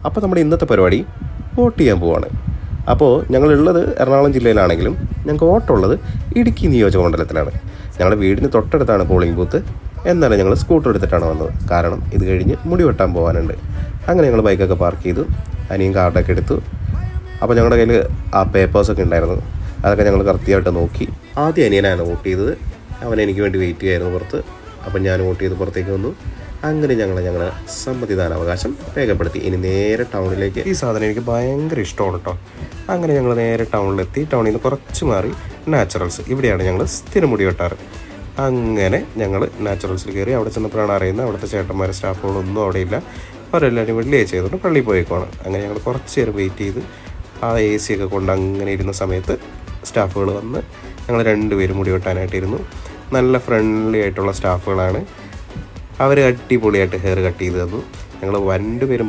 അപ്പോൾ നമ്മുടെ ഇന്നത്തെ പരിപാടി വോട്ട് ചെയ്യാൻ പോവാണ്. അപ്പോൾ ഞങ്ങളുള്ളത് എറണാകുളം ജില്ലയിലാണെങ്കിലും ഞങ്ങൾക്ക് വോട്ടുള്ളത് ഇടുക്കി നിയോജകമണ്ഡലത്തിലാണ്. ഞങ്ങളുടെ വീടിന് തൊട്ടടുത്താണ് പോളിംഗ് ബൂത്ത്. എന്നാലും ഞങ്ങൾ സ്കൂട്ടർ എടുത്തിട്ടാണ് വന്നത്. കാരണം ഇത് കഴിഞ്ഞ് മുടി വെട്ടാൻ പോകാനുണ്ട്. അങ്ങനെ ഞങ്ങൾ ബൈക്കൊക്കെ പാർക്ക് ചെയ്തു, അനിയും കാർഡൊക്കെ എടുത്തു. അപ്പോൾ ഞങ്ങളുടെ കയ്യിൽ ആ പേപ്പേഴ്സൊക്കെ ഉണ്ടായിരുന്നു. അതൊക്കെ ഞങ്ങൾ കൃത്യമായിട്ട് നോക്കി. ആദ്യം അനിയനാണ് വോട്ട് ചെയ്തത്. അവൻ എനിക്ക് വേണ്ടി വെയിറ്റ് ചെയ്യായിരുന്നു പുറത്ത്. അപ്പം ഞാൻ വോട്ട് ചെയ്ത് പുറത്തേക്ക് വന്നു. അങ്ങനെ ഞങ്ങളുടെ സമ്മതിദാനാവകാശം രേഖപ്പെടുത്തി. ഇനി നേരെ ടൗണിലേക്ക്. ഈ സാധനം എനിക്ക് ഭയങ്കര ഇഷ്ടമാണ് കേട്ടോ. അങ്ങനെ ഞങ്ങൾ നേരെ ടൗണിലെത്തി. ടൗണിൽ നിന്ന് കുറച്ച് മാറി നാച്ചുറൽസ്, ഇവിടെയാണ് ഞങ്ങൾ സ്ഥിരം മുടി വെട്ടാറ്. അങ്ങനെ ഞങ്ങൾ നാച്ചുറൽസിൽ കയറി. അവിടെ ചെന്നപ്പോഴാണ് അറിയുന്നത് അവിടുത്തെ ചേട്ടന്മാരെ സ്റ്റാഫുകളൊന്നും അവിടെ ഇല്ല. അവരെല്ലാവരും വെള്ളിയാഴ്ച ചെയ്തുകൊണ്ട് പള്ളിയിൽ പോയേക്കുവാണ്. അങ്ങനെ ഞങ്ങൾ കുറച്ച് നേരം വെയിറ്റ് ചെയ്ത് ആ AC ഒക്കെ കൊണ്ട് അങ്ങനെ ഇരുന്ന സമയത്ത് സ്റ്റാഫുകൾ വന്ന് ഞങ്ങൾ 2 പേരും മുടി വെട്ടാനായിട്ടിരുന്നു. നല്ല ഫ്രണ്ട്ലി ആയിട്ടുള്ള സ്റ്റാഫുകളാണ്. അവർ അടിപൊളിയായിട്ട് ഹെയർ കട്ട് ചെയ്ത് തന്നു. ഞങ്ങൾ 2 പേരും